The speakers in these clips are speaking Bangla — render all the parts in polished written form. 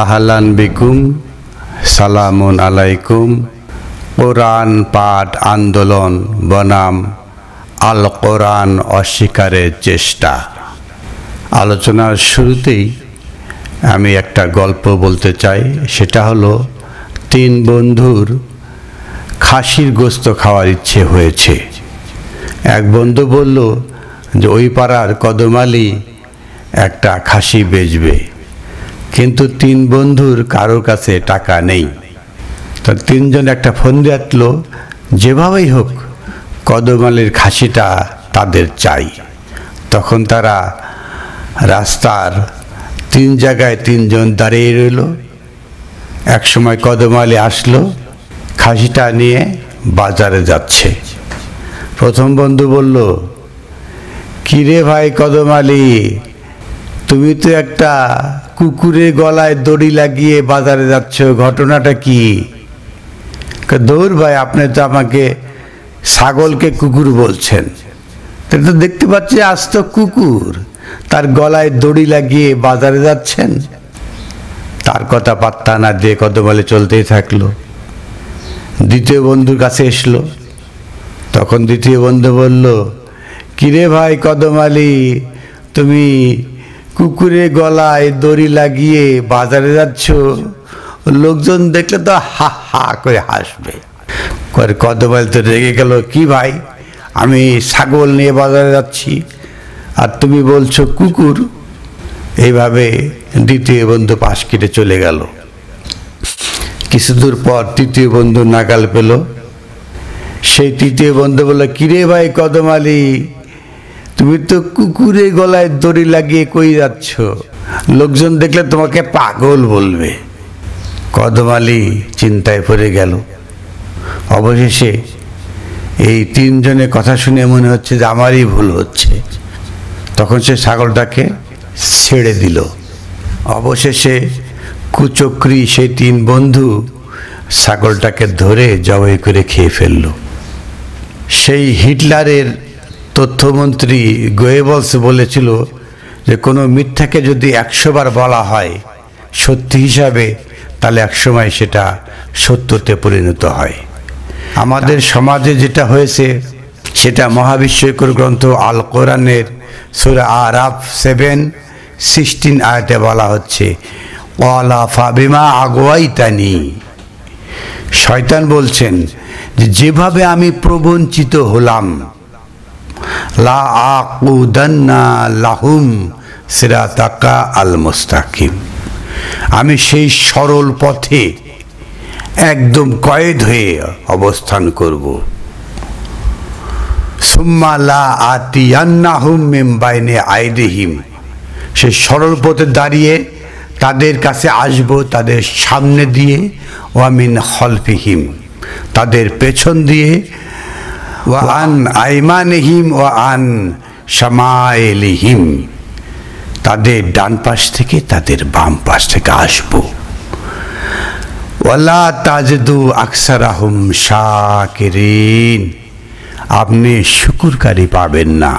আহলান বিকুম, সালামুন আলাইকুম। কোরআন পাঠ আন্দোলন বনাম আল কোরআন অস্বীকারের চেষ্টা। আলোচনার শুরুতেই আমি একটা গল্প বলতে চাই। সেটা হলো, তিন বন্ধুর খাসির গোস্ত খাওয়ার ইচ্ছে হয়েছে। এক বন্ধু বলল যে ওই পাড়ার কদমালি একটা খাসি বেচবে, কিন্তু তিন বন্ধুর কারোর কাছে টাকা নেই। তো তিনজন একটা ফোন দিয়ে যেভাবেই হোক কদমালির খাসিটা তাদের চাই। তখন তারা রাস্তার তিন জায়গায় তিনজন দাঁড়িয়ে রইল। এক সময় কদমালি আসলো, খাসিটা নিয়ে বাজারে যাচ্ছে। প্রথম বন্ধু বলল, কিরে ভাই কদমালি, তুমি তো একটা কুকুরের গলায় দড়ি লাগিয়ে বাজারে যাচ্ছ, ঘটনাটা কি? দৌড় ভাই, আপনি তো আমাকে ছাগলকে কুকুর বলছেন। তো দেখতে পাচ্ছি আজ তো কুকুর, তার গলায় দড়ি লাগিয়ে বাজারে যাচ্ছেন। তার কথা পাত্তা না দিয়ে কদমালি চলতেই থাকলো। দ্বিতীয় বন্ধুর কাছে এসলো। তখন দ্বিতীয় বন্ধু বলল, কিরে ভাই কদমালি, তুমি কুকুরের গলায় দড়ি লাগিয়ে বাজারে যাচ্ছ, লোকজন দেখলে তো হা হা করে হাসবে। কদমালি তো রেগে গেল, কি ভাই, আমি ছাগল নিয়ে বাজারে যাচ্ছি আর তুমি বলছো কুকুর? এইভাবে দ্বিতীয় বন্ধু পাশ কেটে চলে গেল। কিছু দূর পর তৃতীয় বন্ধু নাগাল পেল। সেই তৃতীয় বন্ধু বলল, কিরে ভাই কদমালি, তুমি তো কুকুরের গলায় দড়ি লাগিয়ে কই যাচ্ছ, লোকজন দেখলে তোমাকে পাগল বলবে। কদমালি চিন্তায় পড়ে গেল। অবশেষে এই তিনজনের কথা শুনে মনে হচ্ছে যে আমারই ভুল হচ্ছে। তখন সে ছাগলটাকে ছেড়ে দিল। অবশেষে কুচক্রী সেই তিন বন্ধু ছাগলটাকে ধরে জবাই করে খেয়ে ফেলল। সেই হিটলারের তথ্যমন্ত্রী গোয়েবলস বলেছিল যে কোনো মিথ্যাকে যদি 100 বার বলা হয় সত্যি হিসাবে, তাহলে একসময় সেটা সত্যতে পরিণত হয়। আমাদের সমাজে যেটা হয়েছে সেটা মহাবিস্ময়কর গ্রন্থ আল কোরআনের সূরা আরাফ 7:16 আয়াতে বলা হচ্ছে, ওয়ালা ফাবিমা আগওয়াইতানি। শয়তান বলছেন যে যেভাবে আমি প্রবঞ্চিত হলাম, লা আকুদান্না লাহুম সিরাতাকা আল মুস্তাকিম, আমি সেই সরল পথে একদম কয়েদ হয়ে অবস্থান করব। সুম্মা লা আতিয়ান্নাহুম মিন বাইনি আইদিহিম, সেই সরল পথে দাঁড়িয়ে তাদের কাছে আসব, তাদের সামনে দিয়ে, ওয়া মিন খলফিহিম, তাদের পেছন দিয়ে, ওয়া আন আইমানিহিম ওয়া আন শামাইলিহিম, তাদের ডান পাশ থেকে তাদের বাম পাশ থেকে আসব। ওয়ালা তাজিদু আকসারাহুম শাকিরিন, আপনি শুকরকারী পাবেন না।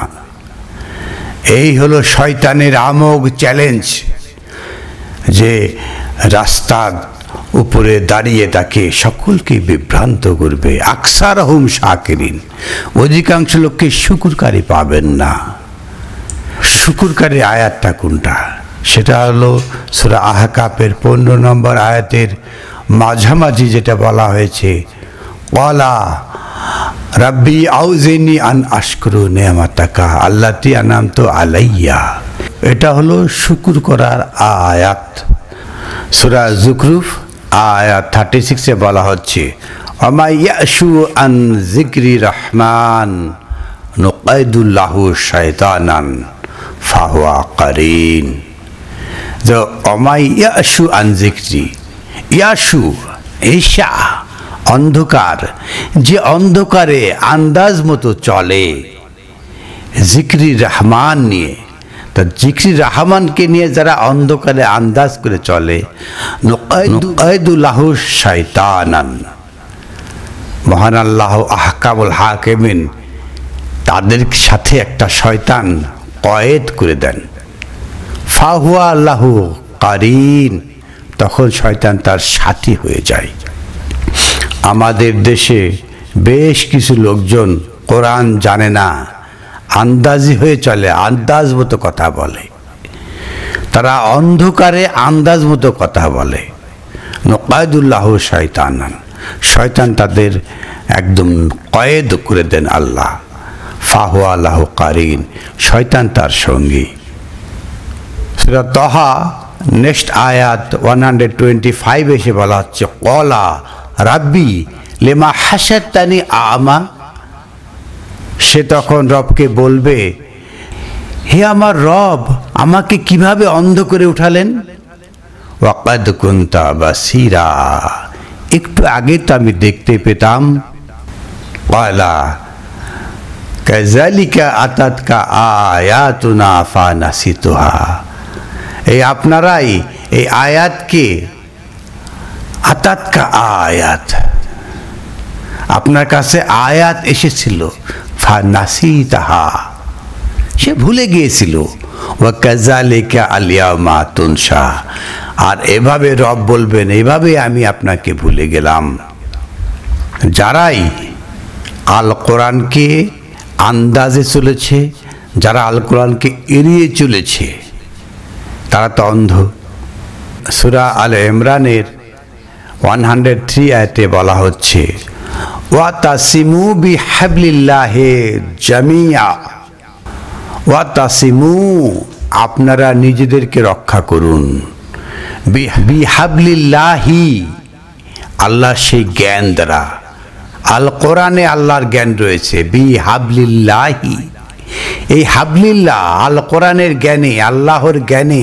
এই হলো শয়তানের আমোঘ চ্যালেঞ্জ, যে রাস্তার উপরে দাঁড়িয়ে তাকে সকলকে বিভ্রান্ত করবে। আকসারাহুম শাকিরিন, অধিকাংশ লোককে শুকরকারী পাবেন না। শুকরকারী আয়াতটা কোনটা? সেটা হলো সূরা আহকাফের 15 নম্বর আয়াতের মাঝামাঝি যেটা বলা হয়েছে, ওয়ালা রাব্বি আউজিনি আন আশকুরু নিয়ামাতাকা আল্লাতী আনআমতু আলাইয়া। এটা হলো শুকর করার আয়াত। সূরা যুখরুফ আয়াত 36-এ বলা হচ্ছে, ওমা ইয়াশু আন যিকরি রহমান নুকাইদু লাহু শায়তানান ফাহুয়া কারিন। যে ওমা ইয়াশু আন যিকরি, ইয়াশু ঈশা অন্ধকার, যে অন্ধকারে আন্দাজ মতো চলে জিক্রি রহমান নিয়ে, তা জিক্রি রহমানকে নিয়ে যারা অন্ধকারে আন্দাজ করে চলে, নুকাইদু লাহু শায়তানান, মহান আল্লাহ আহকামুল হাকিমিন তাদের সাথে একটা শয়তান কয়েদ করে দেন। ফাহুয়া লাহু কারিন, তখন শয়তান তার সাথী হয়ে যায়। আমাদের দেশে বেশ কিছু লোকজন কোরআন জানে না, আন্দাজি হয়ে চলে, আন্দাজ মতো কথা বলে। তারা অন্ধকারে আন্দাজ মতো কথা বলে। নকায়দুল্লাহ শয়তানান, শয়তান তাদের একদম কয়েদ করে দেন আল্লাহ। ফাহুয়া লাহু কারিন, শয়তান তার সঙ্গী। সূরা তাহা নেক্সট আয়াত 125 এসে বলা হচ্ছে, ক্বালা রাব্বি লিমা হাশারতানি আমা। সে তখন রবকে বলবে, হে আমার রব, আমাকে কিভাবে অন্ধ করে উঠালেন? ওয়াকাদ কুনতা বাসীরা, একটু আগে তো আমি দেখতে পেতাম। ক্বালা কাযালিকা আতাতকা আয়াতুনা ফানাসিতুহা, এই আপনারাই এই আয়াতকে, আতাতকা আয়াত, আপনার কাছে আয়াত এসেছিল, ফানাসিতাহা, সে ভুলে গিয়েছিল। ওয়া কাযালিকা আল-ইয়াওমা তুনসা, আর এভাবে রব বলবেন, এভাবে আমি আপনাকে ভুলে গেলাম। যারাই আল কোরআনকে আন্দাজে চলেছে, যারা আল কোরআনকে এড়িয়ে চলেছে, তারা তো অন্ধ। সূরা আল ইমরানের 103 আয়াতে বলা হচ্ছে, ওয়াতাসিমু বিহাবলিল্লাহি জামিয়া, ওয়াতাসিমু, আপনারা নিজেদেরকে রক্ষা করুন, বিহাবলিল্লাহি, আল্লাহর সেই জ্ঞান দ্বারা। আল কোরআনে আল্লাহর জ্ঞান রয়েছে, বিহাবলিল্লাহি, এই হাবলিল্লাহ আল কোরআনের জ্ঞানে, আল্লাহর জ্ঞানে,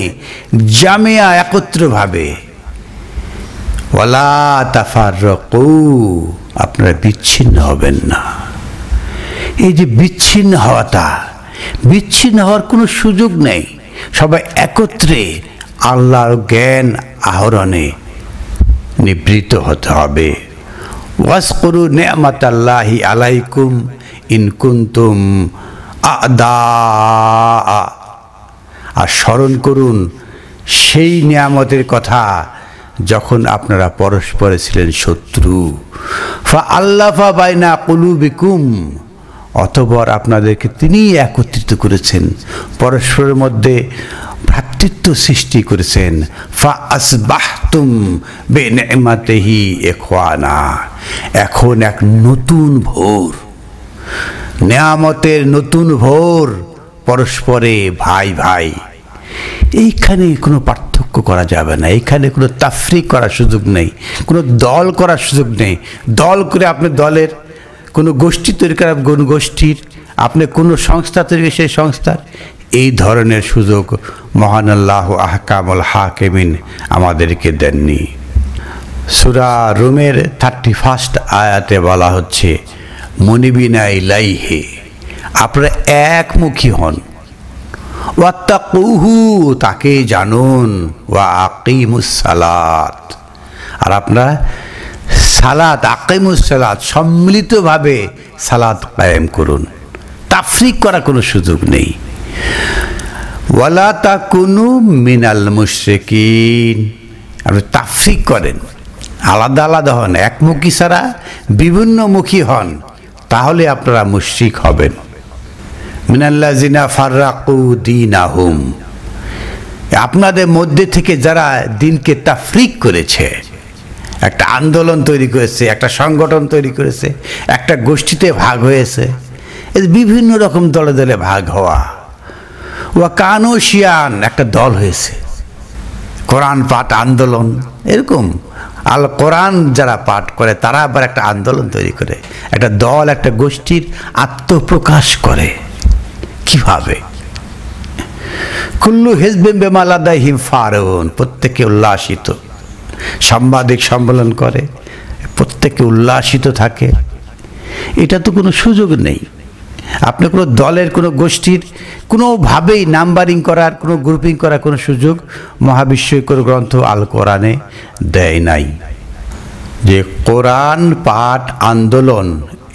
জামিয়া, একত্রভাবে। ওয়ালা তাফাররাকু, আপনারা বিচ্ছিন্ন হবেন না। এই যে বিচ্ছিন্ন হওয়াটা, বিচ্ছিন্ন হওয়ার কোনো সুযোগ নেই। সবাই একত্রে আল্লাহর জ্ঞান আহরণে নিবৃত্ত হতে হবে। ওয়াজকুরু নি'মাতাল্লাহি আলাইকুম ইন কুনতুম আ'দা, আর স্মরণ করুন সেই নিয়ামতের কথা যখন আপনারা পরস্পরে ছিলেন শত্রু। ফাআল্লাফা বাইনা কুলুবিকুম, অতঃপর আপনাদেরকে তিনি একত্রিত করেছেন, পরস্পরের মধ্যে ভ্রাতৃত্ব সৃষ্টি করেছেন। ফাআসবাহতুম বিনি'মাতিহি ইখওয়ানা, এখন এক নতুন ভোর, নিয়ামতের নতুন ভোর, পরস্পরে ভাই ভাই। এইখানে কোনো পার্থক্য করা যাবে না, এইখানে কোনো তাফরিক করার সুযোগ নেই, কোনো দল করার সুযোগ নেই। দল করে আপনি দলের কোনো গোষ্ঠী তৈরি করার কোনো গোষ্ঠীর, আপনি কোনো সংস্থা তৈরি সেই সংস্থার, এই ধরনের সুযোগ মহান আল্লাহ আহকামুল হাকিমিন আমাদেরকে দেননি। সূরা রুমের 31 আয়াতে বলা হচ্ছে, মুনিবিনা ইলাইহি, আপনারা একমুখী হন। ওয়াত্তাকুহু, তাকে জানুন। ওয়া আকিমুস সালাত, আর আপনারা সালাত, আকিমুস সালাত, সম্মিলিতভাবে সালাত কায়েম করুন। তাফরিক করার কোনো সুযোগ নেই। ওয়ালা তাকুনু মিনাল মুশরিকিন, আপনি তাফরিক করেন, আলাদা আলাদা হন, একমুখী ছাড়া বিভিন্নমুখী হন, তাহলে আপনারা মুশরিক হবেন। মিনাল্লাযিনা ফাররাকু দীনাহুম, আপনাদের মধ্যে থেকে যারা দিনকে তাফরিক করেছে, একটা আন্দোলন তৈরি করেছে, একটা সংগঠন তৈরি করেছে, একটা গোষ্ঠীতে ভাগ হয়েছে, বিভিন্ন রকম দলে দলে ভাগ হওয়া। ওয়া কানু শিয়ান, একটা দল হয়েছে, কোরআন পাঠ আন্দোলন, এরকম আল কোরআন যারা পাঠ করে তারা আবার একটা আন্দোলন তৈরি করে, একটা দল, একটা গোষ্ঠীর আত্মপ্রকাশ করে। কিভাবে? কুল্লু হিজবিন বিমা লাদাইহিম ফারহুন, প্রত্যেকে উল্লাসিত, সাংবাদিক সম্মেলন করে, প্রত্যেকে উল্লাসিত থাকে। এটা তো কোনো সুযোগ নেই। আপনি কোনো দলের, কোনো গোষ্ঠীর কোনোভাবেই নাম্বারিং করার, কোনো গ্রুপিং করার কোনো সুযোগ মহাবিশ্বকর গ্রন্থ আল কোরআনে দেয় নাই। যে কোরআন পাঠ আন্দোলন,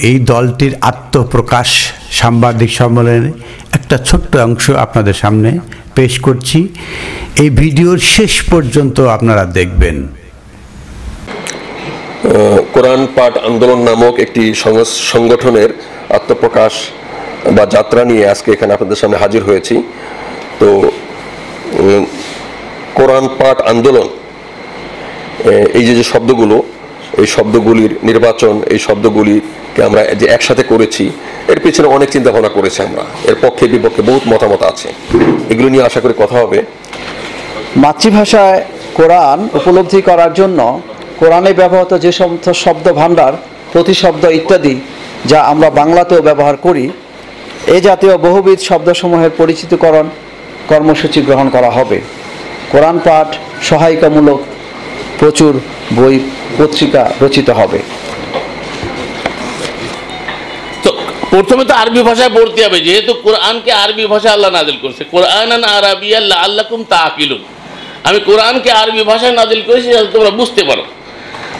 এই দলটির আত্মপ্রকাশ সাংবাদিক সম্মেলনে একটা ছোট্ট অংশ আপনাদের সামনে পেশ করছি। এই ভিডিওর শেষ পর্যন্ত আপনারা দেখবেন। কোরআন পাঠ আন্দোলন নামক একটি সংগঠনের আত্মপ্রকাশ বা যাত্রা নিয়ে আজকে এখানে আপনাদের সামনে হাজির হয়েছি। তো কোরআন পাঠ আন্দোলন, এই যে শব্দগুলো, এই শব্দগুলির নির্বাচন, এই শব্দগুলিকে আমরা যে একসাথে করেছি, এর পিছনে অনেক চিন্তা ভাবনা করেছি আমরা। এর পক্ষে বিপক্ষে বহুত মতামত আছে, এগুলো নিয়ে আশা করি কথা হবে। মাতৃভাষায় কোরআন উপলব্ধি করার জন্য কোরআনে ব্যবহৃত যে সমস্ত শব্দ ভাণ্ডার, প্রতিশব্দ ইত্যাদি যা আমরা বাংলাতেও ব্যবহার করি, এ জাতীয় বহুবিধ শব্দসমূহের পরিচিতিকরণ কর্মসূচি গ্রহণ করা হবে। কোরআন পাঠ সহায়িকামূলক প্রচুর বই পত্রিকা রচিত হবে। তো প্রথমে তো আরবি ভাষায় পড়তে হবে, যেহেতু কোরআনকে আরবি ভাষায় আল্লাহ নাজিল করছে, কোরআনান আরাবিয়ান লাআল্লাকুম তাআকিলুন। আমি কোরআনকে আরবি ভাষায় নাজিল করেছি যাতে তোমরা বুঝতে পারো।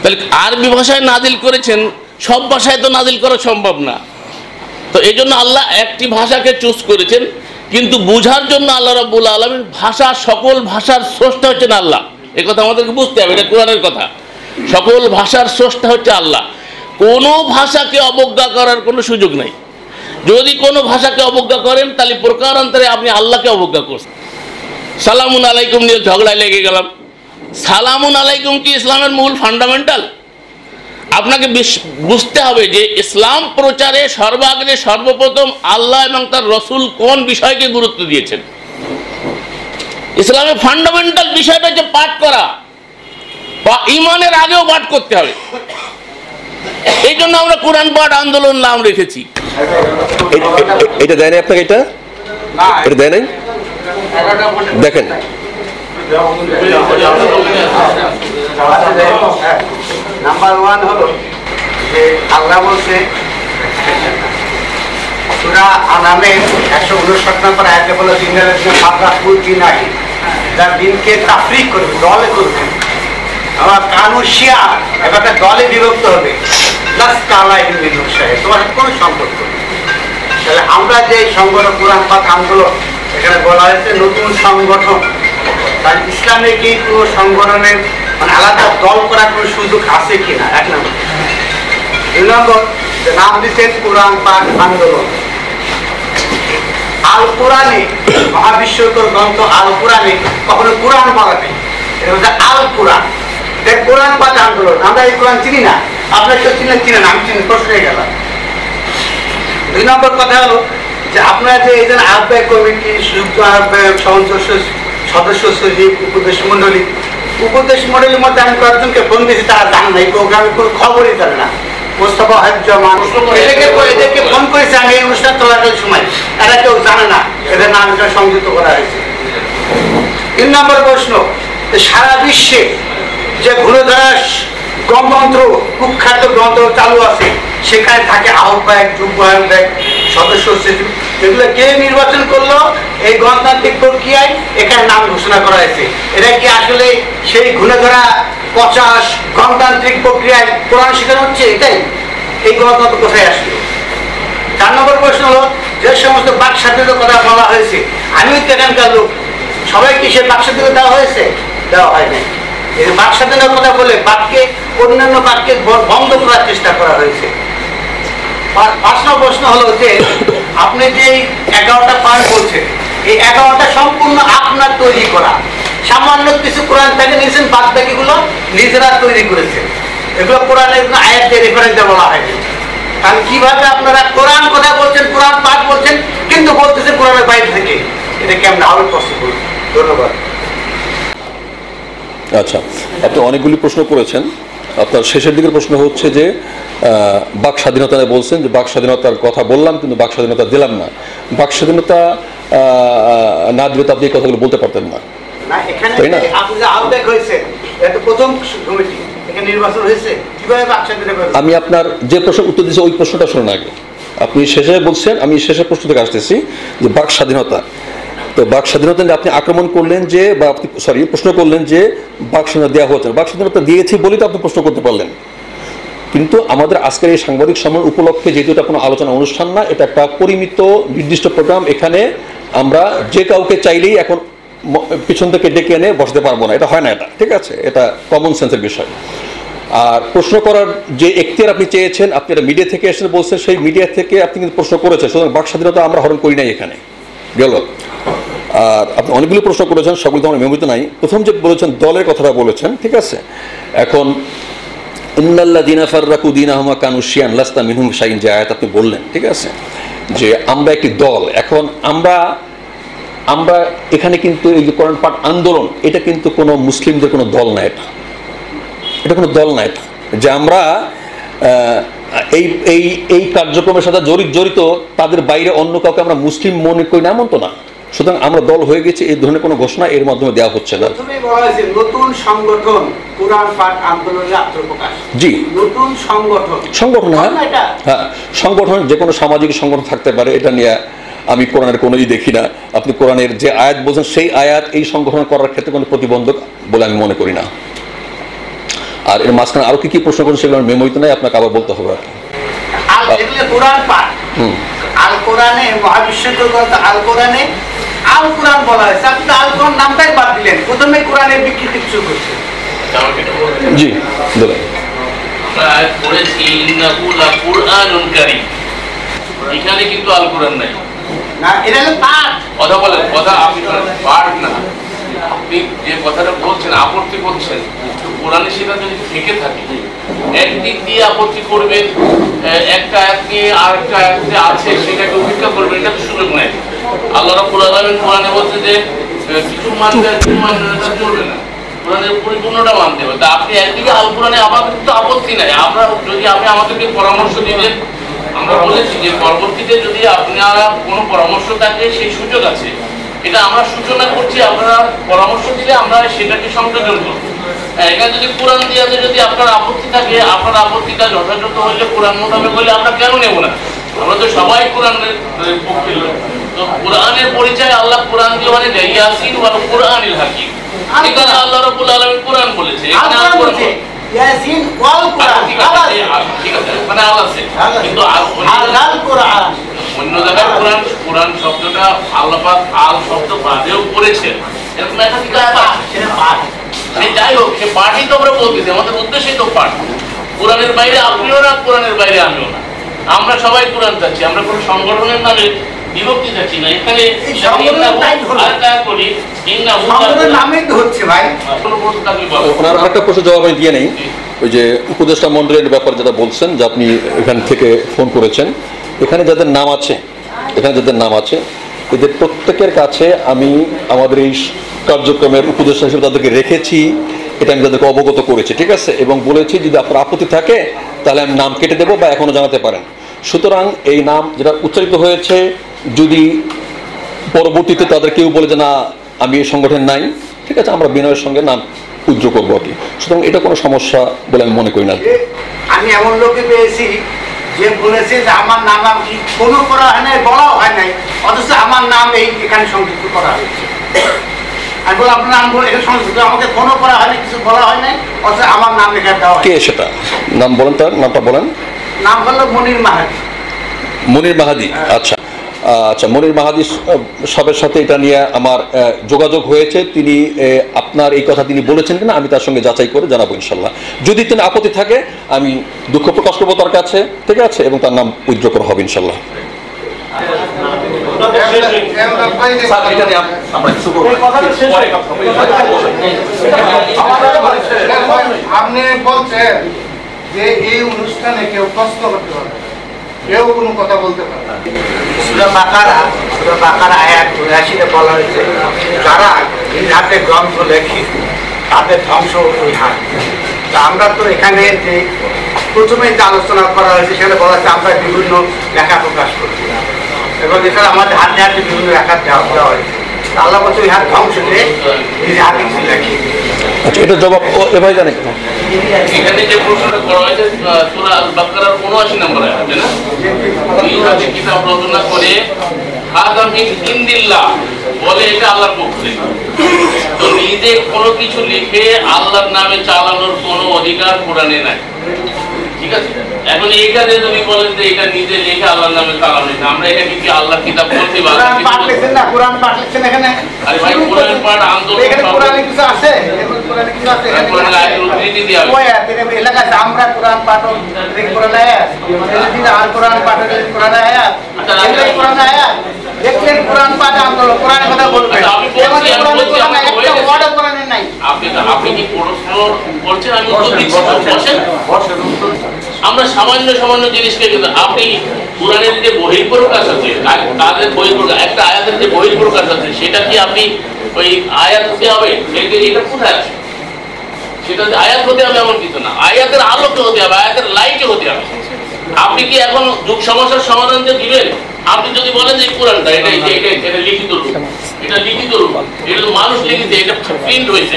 তাহলে আরবি ভাষায় নাজিল করেছেন, সব ভাষায় তো নাজিল করা সম্ভব না। তো এই জন্য আল্লাহ একটি ভাষাকে চুজ করেছেন, কিন্তু বুঝার জন্য আল্লাহ রাব্বুল আলামিন ভাষা, সকল ভাষার স্রষ্টা হচ্ছেন আল্লাহ। এ কথা আমাদেরকে বুঝতে হবে, এটা কোরআনের কথা। সকল ভাষার স্রষ্টা হচ্ছে আল্লাহ। কোনো ভাষাকে অবজ্ঞা করার কোনো সুযোগ নাই। যদি কোনো ভাষাকে অবজ্ঞা করেন তাহলে প্রকারান্তরে আপনি আল্লাহকে অবজ্ঞা করছেন। সালামুন আলাইকুম নিয়ে ঝগড়ায় লেগে গেলাম। সালামুন আলাইকুম কি ইসলামের মূল ফান্ডামেন্টাল? আপনাকে বুঝতে হবে যে ইসলাম প্রচারে সর্বাগ্রে সর্বপ্রথম আল্লাহ এবং তার রসুল কোন বিষয়কে গুরুত্ব দিয়েছেন। ইসলামের ফান্ডামেন্টাল বিষয়টা হচ্ছে পাঠ করা, বা ইমানের আগেও পাঠ করতে হবে। এই জন্য আমরা কোরআন পাঠ আন্দোলন নাম রেখেছি। এটা দেয় নাই আপনাকে? এটা দেয় নাই? দেখেন, নাম্বার 1 হলো যে আল্লাহ বলছে সূরা আনামের 159 নম্বর আয়াতে বলে দিনের ফাতরা কুলকি নাই, যার দিনকে তাফরিক করবে, দলে করবে। আমার কানুশিয়া এবারে দলে বিভক্ত হবে, প্লাস কালাই বিন্দু সাহেব তোমার কোনো সম্পর্ক নেই। তাহলে আমরা যে সংগঠন কোরআন পাঠ আন্দোলন, এখানে বলা হয়েছে নতুন সংগঠন, তার ইসলামে কি কোনো সংগঠনের মানে আলাদা দল করার কোনো সুযোগ আছে কিনা, 1 নম্বর। 2 নম্বর, নাম দিচ্ছেন কোরআন পাঠ আন্দোলন। আল কোরআনে, মহাবিশ্বকর গ্রন্থ আল কোরআনে কখনো কোরআন বলা নেই, এটা হচ্ছে আল কোরআন। কোরআন পাঠ আন্দোলন, আমরা এই কোরআন চিনি না, আপনার কেউ চিনেন, আমি চিনি, প্রশ্ন হয়ে গেল। 2 নম্বর কথা হলো যে আপনারা যে এই জন্য আহ্বায়ক কমিটি, সংযুক্ত আহ্বায়ক, সদস্য সচিব, উপদেশ মন্ডলীর মধ্যে আমি কয়েকজনকে ফোন দিয়েছি, তারা জানে না, এই প্রোগ্রামে কোনো খবরই জানে না। মোস্তফা হজ্জমান এদেরকে ফোন করেছে আমি এই অনুষ্ঠান চলাকালীন সময়, এরা কেউ জানে না, এদের নাম এটা সংযুক্ত করা হয়েছে। 3 নম্বর প্রশ্ন, সারা বিশ্বে যে ঘূর্ণধারা গণতন্ত্র কুখ্যাত গ্রন্থ চালু আছে, সেখানে থাকে আহ্বায়ক, যুগ্ম আহ্বায়ক, সদস্য সচিব, এগুলো কে নির্বাচন করলো? এই গণতান্ত্রিক প্রক্রিয়ায় এখানে নাম ঘোষণা করা হয়েছে। এরা কি আসলে সেই ঘূর্ণধারা 50 গণতান্ত্রিক প্রক্রিয়ায় কোরআন শেখানো হচ্ছে? এটাই এই গণতন্ত্র কোথায় আসলো? 4 নম্বর প্রশ্ন হলো, যে সমস্ত বাক স্বাধীনতার কথা বলা হয়েছে, আমি এখানকার লোক, সবাইকে সে বাক স্বাধীনতা দেওয়া হয়েছে? দেওয়া হয় নাই। এই বাক স্বাধীনতার কথা বলে বাক্যে, অন্যান্য বাক্যে বন্ধ করার চেষ্টা করা হয়েছে। 5 নম্বর প্রশ্ন হলো যে আপনি যে 11টা পয়েন্ট বলছেন, এই 11টা সম্পূর্ণ আপনার তৈরি করা, সামান্য কিছু কোরআন থেকে নিয়েছেন, বাদ বাকিগুলো নিজেরা তৈরি করেছেন। এগুলো কোরআনের আয়াত দিয়ে রেফারেন্স দিয়ে বলা হয়নি। তাহলে কিভাবে আপনারা কোরআন কথা বলছেন, কোরআন পাঠ বলছেন, কিন্তু বলতেছেন কোরআনের বাইরে থেকে? এটা কেমন হবে পসিবল? ধন্যবাদ। আচ্ছা, আপনি অনেকগুলি প্রশ্ন করেছেন। আপনার শেষের দিকের প্রশ্ন হচ্ছে যে বাক স্বাধীনতা বলছেন, যে বাক স্বাধীনতার কথা বললাম কিন্তু বাক স্বাধীনতা দিলাম না। বাক স্বাধীনতা না দিলে তো আপনি এই কথাগুলো বলতে পারতেন না, তাই না? আমি আপনার যে প্রশ্ন উত্তর দিয়েছি ওই প্রশ্নটা শুনুন আগে। আপনি শেষে বলছেন, আমি শেষের প্রশ্ন থেকে আসতেছি, যে বাক স্বাধীনতা। তো বাক স্বাধীনতা নিয়ে আপনি আক্রমণ করলেন যে, বা আপনি প্রশ্ন করলেন যে বাক স্বাধীনতা দেওয়া হচ্ছে। বাক স্বাধীনতা দিয়েছি বলেই তো আপনি প্রশ্ন করতে পারলেন। কিন্তু আমাদের আজকের এই সাংবাদিক সম্মেলন উপলক্ষে যেহেতু এটা কোনো আলোচনা অনুষ্ঠান না, এটা একটা পরিমিত নির্দিষ্ট প্রোগ্রাম। এখানে আমরা যে কাউকে চাইলেই এখন পিছন থেকে ডেকে এনে বসতে পারবো না, এটা হয় না, এটা ঠিক আছে, এটা কমন সেন্সের বিষয়। আর প্রশ্ন করার যে এখতিয়ার আপনি চেয়েছেন, আপনি এটা মিডিয়া থেকে এসে বলছেন, সেই মিডিয়া থেকে আপনি কিন্তু প্রশ্ন করেছেন, সুতরাং বাক স্বাধীনতা আমরা হরণ করি নাই এখানে গেল। আর আপনি অনেকগুলো প্রশ্ন করেছেন, সবগুলো তো আমার মেমোরিতে নাই। প্রথম যে বলেছেন দলের কথাটা বলেছেন, ঠিক আছে, এখন ইন্নাল্লাযীনা ফাররাকু দীনাহুম ওয়া কানু শিয়ান লাস্তা মিনহুম শাইইন, যে আয়াত আপনি বললেন, ঠিক আছে, যে আমরা একটি দল। এখন আমরা এখানে কিন্তু এই যে কোরআন পাঠ আন্দোলন, এটা কিন্তু কোনো মুসলিমদের কোনো দল না, এটা কোনো দল না, এটা যে আমরা এই কার্যক্রমের সাথে জড়িত তাদের বাইরে অন্য কাউকে আমরা মুসলিম মনে করি না, এমন তো না। সুতরাং আমরা দল হয়ে গেছি, এই ধরনের কোনো ঘোষণা এর মাধ্যমে দেওয়া হচ্ছে না। নতুন সংগঠন কোরআন পাঠ আন্দোলনের আত্মপ্রকাশ, জি, নতুন সংগঠন, হ্যাঁ, সংগঠন যে কোনো সামাজিক সংগঠন থাকতে পারে, এটা নিয়ে আমি কোরআনের কোনোই দেখি না। আপনি কোরআনের যে আয়াত বলছেন সেই আয়াত এই সংগঠন করার ক্ষেত্রে কোনো প্রতিবন্ধক বলে আমি মনে করি না। আর এর মাঝখানে আরো কি প্রশ্ন করেন সেগুলো মেমোরিতে নাই, আপনাকে আবার বলতে হবে। কোরআন পাঠ, আল কোরআনে মহাবিশ্বকর গ্রন্থ আল কোরআনে আল কোরআন বলা হয়েছে, আপনি আল কোরআন নামটাই বাদ দিলেন, প্রথমে কোরআনের বিকৃতি শুরু করছেন। জি বলেন। এখানে কিন্তু আল কোরআন নাই, না এটা হলো পাঠ। কথা বলেন, কথা আপনি পাঠ না, আপনি যে কথাটা বলছেন আপত্তি করছেন, কোরআনে সেটা যদি থেকে থাকে, একদিক দিয়ে আপত্তি করবেন, একটা আয়াত নিয়ে আরেকটা আয়াতে আছে সেটাকে উপেক্ষা করবেন, এটা তো সুযোগ নেই। আল্লাহ রাব্বুল আলামিন কোরআনে বলছে যে কিছু মানতে কিছু মানতে চলবে না, কোরআনের পরিপূর্ণটা মানতে হবে। তা আপনি একদিকে আল কোরআনে আমাদের তো আপত্তি নাই, আমরা যদি আপনি আমাদেরকে পরামর্শ দিবেন, আমরা বলেছি যে পরবর্তীতে যদি আপনারা কোনো পরামর্শ থাকে সেই সুযোগ আছে, এটা আমরা সূচনা করছি, আপনারা পরামর্শ দিলে আমরা সেটাকে সংযোজন করব। এখানে যদি কোরআন দিয়ে যদি আপনার আপত্তি থাকে, আপনার আপত্তিটা যথাযথ হলে কোরআন মোতাবেক বলে আমরা কেন নেব না? আমরা তো সবাই কোরআনের পক্ষে লোক। তো কোরআনের পরিচয় আল্লাহ কোরআন দিয়ে মানে ইয়াসিন ওয়াল কোরআনিল হাকিম, এখানে আল্লাহ রাব্বুল আলামিন কোরআন বলেছে, এখানে আল কোরআন ইয়াসিন ওয়াল কোরআন, ঠিক আছে, মানে আল্লাহ আছে, কিন্তু আল কোরআন অন্য জায়গায় কোরআন শব্দটা আল্লাহ পাক আল শব্দ বাদেও করেছেন, এরকম একটা কি পাঠ, সেটা পাঠ, সে যাই হোক, সে পাঠই তো আমরা বলতেছি, আমাদের উদ্দেশ্যই তো পাঠ। কোরআনের বাইরে আপনিও না, কোরআনের বাইরে আমিও না, আমরা সবাই কোরআন চাচ্ছি, আমরা কোনো সংগঠনের নামে বিভক্তি চাচ্ছি না। এখানে ওনার আরেকটা প্রশ্ন জবাব আমি দিয়ে নেই, ওই যে উপদেষ্টা মন্ডলের ব্যাপার যেটা বলছেন, যে আপনি এখান থেকে ফোন করেছেন, এখানে যাদের নাম আছে, এদের প্রত্যেকের কাছে আমি আমাদের এই কার্যক্রমের উপদেষ্টা হিসেবে তাদেরকে রেখেছি, এটা আমি তাদেরকে অবগত করেছি, ঠিক আছে, এবং বলেছি যদি আপনার আপত্তি থাকে তাহলে আমি নাম কেটে দেবো বা এখনো জানাতে পারেন। সুতরাং এই নাম যেটা উচ্চারিত হয়েছে, যদি পরবর্তীতে তাদের কেউ বলে যে না আমি এই সংগঠন নাই, ঠিক আছে, আমরা বিনয়ের সঙ্গে নাম উজ্জ্ব করবো আর কি। সুতরাং এটা কোনো সমস্যা বলে আমি মনে করি না। আমি এমন লোকে পেয়েছি যে বলেছে যে আমার নাম কোনো করা হয় নাই, বলাও হয় নাই, অথচ আমার নাম এখানে সংযুক্ত করা হয়েছে। আমি বললাম আপনার নাম বলে এখানে সংযুক্ত, আমাকে ফোনও করা হয় নাই, কিছু বলা হয় নাই, অথচ আমার নাম লেখা দেওয়া হয়। কে সেটা? নাম বলেন, তার নামটা বলেন। নাম হলো মনির মাহাদি। মনির মাহাদি, আচ্ছা আচ্ছা, মনির মাহাদি সাহেবের সাথে এটা নিয়ে আমার যোগাযোগ হয়েছে, তিনি আপনার এই কথা তিনি বলেছেন কিনা আমি তার সঙ্গে যাচাই করে জানাবো ইনশাল্লাহ। যদি তিনি আপত্তি থাকে আমি দুঃখ প্রকাশ করবো তার কাছে, ঠিক আছে, এবং তার নাম উইথড্র করা হবে ইনশাল্লাহ। আপনি বলছেন যে এই অনুষ্ঠানে কেউ প্রশ্ন করতে পারবে, কেউ কোনো কথা বলতে পারে না। সূরা বাকারা আয়াত ৮২-তে বলা হয়েছে, যারা এই হাতে গ্রন্থ লেখে তাদের ধ্বংস ওই হাত। আমরা তো এখানে যে প্রথমে যে আলোচনা করা হয়েছে সেখানে বলা হয়েছে আমরা বিভিন্ন লেখা প্রকাশ করছি, এবং এখানে আমাদের হাতে হাতে বিভিন্ন লেখা দেওয়া হয়েছে। আল্লাহ বলছে ওই হাত ধ্বংস হয়ে নিজে হাতে কিছু লেখে। আচ্ছা, এটা জবাব এভাবে জানে কেন? এখানে যে প্রশ্নটা করা হয়েছে সূরা আল বাকারার ৭৯ নম্বর আয়াত, তাই না? এই হাতে কিতাব রচনা করে হাযা মিন ইনদিল্লাহ বলে, এটা আল্লাহর পক্ষ থেকে। তো নিজে কোনো কিছু লিখে আল্লাহর নামে চালানোর কোনো অধিকার কোরআনে নাই। ঠিক আছে, এখন এইটা যে তুমি বলেন যে এটা নিজে লেখা আল্লাহর নামে কালাম লেখা, আমরা এটা কি আল্লাহর কিতাব বলতে বা কোরআন পাঠ লিখছেন না, কোরআন পাঠ লিখছেন এখানে। আরে ভাই কোরআন পাঠ আন্দোলন এখানে কোরআনে কিছু আছে, এখানে কোরআনে কিছু আছে, এখানে কোরআন আয়াতের উদ্ধৃতি দিয়া ওই আয়াত এখানে এলাকা আছে, আমরা কোরআন পাঠ দেখি কোরআন আয়াত, এদিন আর কোরআন পাঠ কোরআন আয়াত, এখানে কোরআন আয়াত দেখলেন কোরআন পাঠ আন্দোলন কোরআনের কথা বলবেন। কোরআন একটা ওয়ার্ড কোরআনের নাই। আপনি কি প্রশ্ন করছেন, আমি উত্তর দিচ্ছি, বসেন। আমরা সামান্য সামান্য জিনিসকে কিন্তু আপনি কোরআনের যে বহিঃপ্রকাশ আছে, তাদের বহিঃপ্রকাশ একটা আয়াতের যে বহিঃপ্রকাশ আছে সেটা কি আপনি ওই আয়াত হতে হবে? এটা কোথায় আছে? সেটা আয়াত হতে হবে এমন কিছু না, আয়াতের আলোকে হতে হবে, আয়াতের লাইটে হতে হবে। আপনি কি এখন যুগ সমস্যার সমাধান যে দিবেন? আপনি যদি বলেন যে কোরআনটা এটা লিখিত রূপ, এটা লিখিত রূপ, এটা তো মানুষ লিখেছে, এটা প্রিন্ট হয়েছে,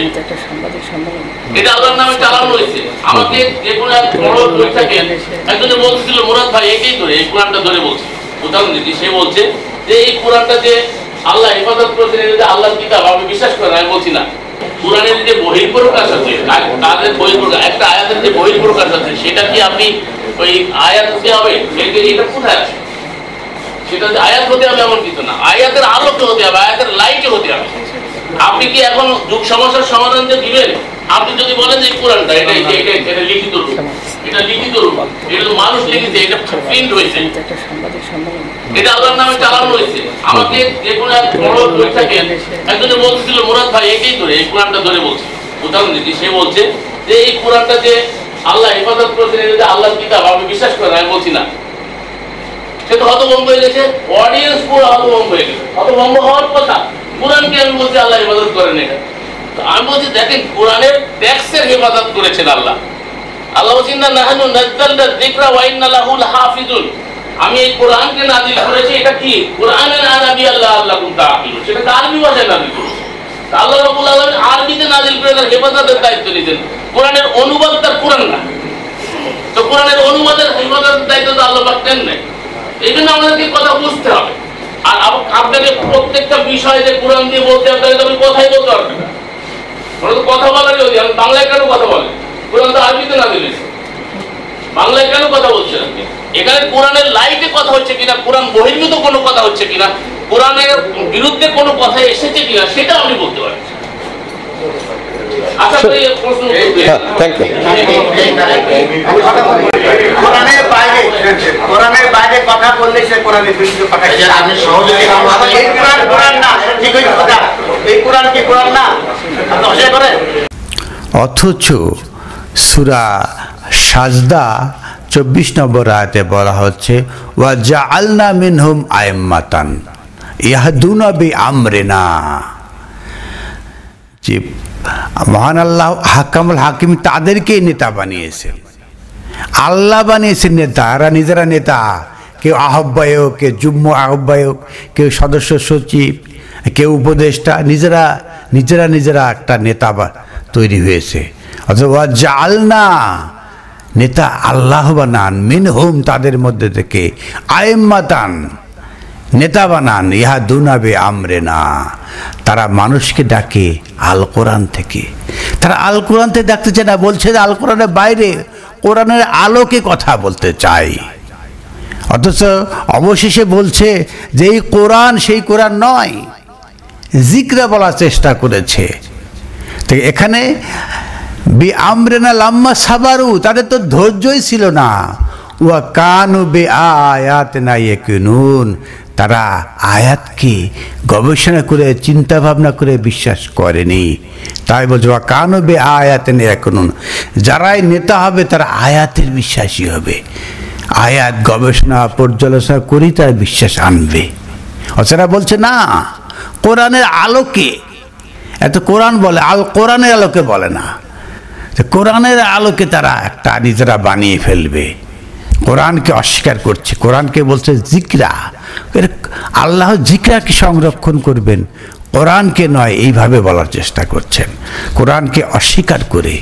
এটা আল্লাহর নামে চালানো হয়েছে। আমাকে যে কোনো এক বড় বৈঠকে একজনে বলছিল, মুরাদ ভাই এটাই ধরে এই কোরআনটা ধরে বলছে, উদাহরণ দিচ্ছি, সে বলছে যে এই কোরআনটা যে আল্লাহ হেফাজত করেছেন, এটা যে আল্লাহর কিতাব, আমি বিশ্বাস করেন, আমি বলছি না। কোরআনের যে বহিঃপ্রকাশ আছে, তাদের বহিঃপ্রকাশ একটা আয়াতের যে বহিঃপ্রকাশ আছে সেটা কি আপনি ওই আয়াত হতে হবে? এটা কোথায় আছে? সেটা আয়াত হতে হবে এমন কিছু না, আয়াতের আলোকে হতে হবে, আয়াতের লাইটে হতে হবে। আপনি কি এখন যুগ সমস্যার সমাধান যে দিবেন? আপনি যদি বলেন যে কোরআনটা এটা লিখিত রূপ, এটা লিখিত রূপ, এটা তো মানুষ লিখেছে, এটা প্রিন্ট হয়েছে, এটা আল্লাহর নামে চালানো হয়েছে। আমাকে যে কোনো এক বড় বৈঠকে একজনে বলছিল, মুরাদ ভাই এটাই ধরে এই কোরআনটা ধরে বলছে, উদাহরণ দিচ্ছি, সে বলছে যে এই কোরআনটা যে আল্লাহ হেফাজত করেছেন, এটা যে আল্লাহর কিতাব, আমি বিশ্বাস করেন, আমি বলছি না। সে তো হতভম্ব হয়ে গেছে, অডিয়েন্স পুরো হতভম্ব হয়ে গেছে। হতভম্ব হওয়ার কথা, কোরআনকে আমি বলছি আল্লাহ হেফাজত করেন এটা। তো আমি বলছি দেখেন কোরআনের টেক্সটের হেফাজত করেছেন আল্লাহ। আল্লাহ বলছেন না নাহনু নাযালনা যিকরা ওয়া ইন্না লাহু লাহাফিজুন, আমি এই কোরআনকে নাযিল করেছি, এটা কি কোরআনের আরবি আল্লাহুম তাআকিলুন, সেটা আরবি ভাষায় নাযিল করেছে। আল্লাহ রাব্বুল আলামিন আরবিতে নাযিল করে তার হেফাজতের দায়িত্ব নিয়েছেন। কোরআনের অনুবাদ তার কোরআন না, তো কোরআনের অনুবাদের হেফাজতের দায়িত্ব তো আল্লাহ পাক দেন নাই। এই জন্য আমাদেরকে কথা বুঝতে হবে। আর আপনাকে প্রত্যেকটা বিষয়ে যে কোরআন দিয়ে বলতে আপনাকে তো আমি কথাই বলতে পারবেন না, ওরা তো কথা বলারই অধিকার। বাংলায় কেন কথা বলে? কোরআন তো আরবিতে না দিলে, বাংলায় কেন কথা বলছেন আপনি? এখানে কোরআনের লাইটে কথা হচ্ছে কিনা, কোরআন বহির্ভূত কোনো কথা হচ্ছে কিনা, কোরআনের বিরুদ্ধে কোনো কথা এসেছে কিনা, সেটা আপনি বলতে পারেন। আশা করি প্রশ্ন কোরআনের বাইরে কথা বললে সে কোরআনের বিরুদ্ধে কথা। আমি সহযোগী কোরআন না, ঠিক হয়েছে কথা, এই কোরআন কি কোরআন না? আপনি অস্বীকার করেন। অথচ সূরা সাজদা 24 নম্বর আয়াতে বলা হচ্ছে ওয়া জাআলনা মিনহুম আইম্মাতান ইয়াহদুনা বিআমরিনা, যে মহান আল্লাহ হাকামুল হাকিম তাদেরকেই নেতা বানিয়েছেন, আল্লাহ বানিয়েছেন নেতা, এরা নিজেরা নেতা, কেউ আহ্বায়ক, কেউ যুগ্ম আহ্বায়ক, কেউ সদস্য সচিব, কেউ উপদেষ্টা, নিজেরা নিজেরা নিজেরা একটা নেতা তৈরি হয়েছে। অথবা জাআলনা, নেতা আল্লাহ বানান, মিনহুম তাদের মধ্যে থেকে, আইম্মাতান নেতা বানান, ইয়াহদুনা বিআমরিনা তারা মানুষকে ডাকে আল কোরআন থেকে। তারা আল কোরআন থেকে ডাকতে চায় না, বলছে আল কোরআনের বাইরে কোরআনের আলোকে কথা বলতে চাই। অথচ অবশেষে বলছে যে এই কোরআন সেই কোরআন নয়, জিকরা বলার চেষ্টা করেছে। তো এখানে বিআমরিনা লাম্মা সাবারু, তাদের তো ধৈর্যই ছিল না, ওয়া কানু বিআয়াতিনা ইয়াকিনুন, তারা আয়াতকে গবেষণা করে চিন্তা ভাবনা করে বিশ্বাস করেনি। তাই বলছে ওয়া কানু বিআয়াতিনা ইয়াকিনুন, যারাই নেতা হবে তারা আয়াতের বিশ্বাসী হবে, আয়াত গবেষণা পর্যালোচনা করি তারা বিশ্বাস আনবে। অথবা বলছে না কোরআনের আলোকে, এত কোরআন বলে, আল কোরআনের আলোকে বলে না, কোরআনের আলোকে তারা একটা নিজেরা বানিয়ে ফেলবে। কোরআনকে অস্বীকার করছে, কোরআনকে বলছে জিকরা, আল্লাহ জিকরাকে সংরক্ষণ করবেন, কোরআনকে নয়, এইভাবে বলার চেষ্টা করছেন। কোরআনকে অস্বীকার করে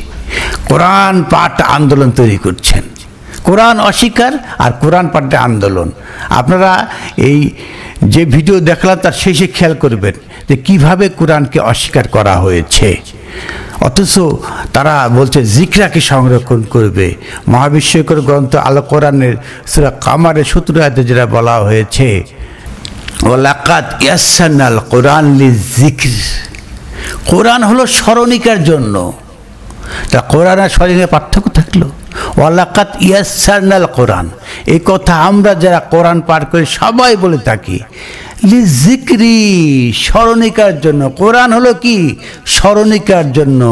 কোরআন পাঠ আন্দোলন তৈরি করছেন, কোরআন অস্বীকার আর কোরআন পাঠে আন্দোলন। আপনারা এই যে ভিডিও দেখলাম তার শেষে খেয়াল করবেন যে কিভাবে কোরআনকে অস্বীকার করা হয়েছে। অথচ তারা বলছে জিকরাকে সংরক্ষণ করবে। মহাবিশ্বকর গ্রন্থ আল কোরআনের সূরা কামারের 17 আয়াতে যেটা বলা হয়েছে, ওয়ালাকাদ ইয়াসসারনাল কোরআন লিযিকর, কোরআন হলো স্মরণিকার জন্য। তা কোরআন আর স্মরণিকার পার্থক্য থাকলো? ওয়ালাকাদ ইয়াসসারনাল কোরআন, এই কথা আমরা যারা কোরআন পাঠ করি সবাই বলে থাকি। লিযিকরি, স্মরণিকার জন্য। কোরআন হলো কি? স্মরণিকার জন্য।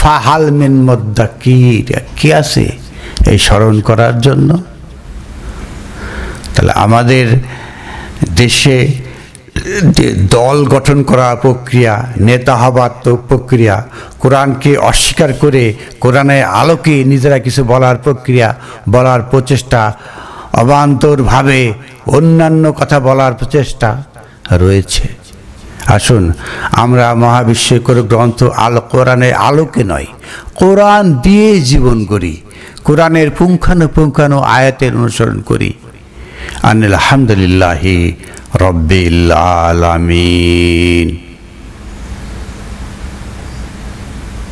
ফাহাল মিন মুদ্দাকির, কি আছে এই স্মরণ করার জন্য? তাহলে আমাদের দেশে যে দল গঠন করা প্রক্রিয়া, নেতা হবার তো প্রক্রিয়া, কোরআনকে অস্বীকার করে কোরআনের আলোকে নিজেরা কিছু বলার প্রক্রিয়া, বলার প্রচেষ্টা, অবান্তরভাবে অন্যান্য কথা বলার প্রচেষ্টা রয়েছে। আসুন আমরা মহাবিশ্বকর গ্রন্থ আল কোরআনের আলোকে নয়, কোরআন দিয়ে জীবন করি, কোরআনের পুঙ্খানুপুঙ্খানু আয়াতের অনুসরণ করি। আলহামদুলিল্লাহি রব্বিল আলামিন।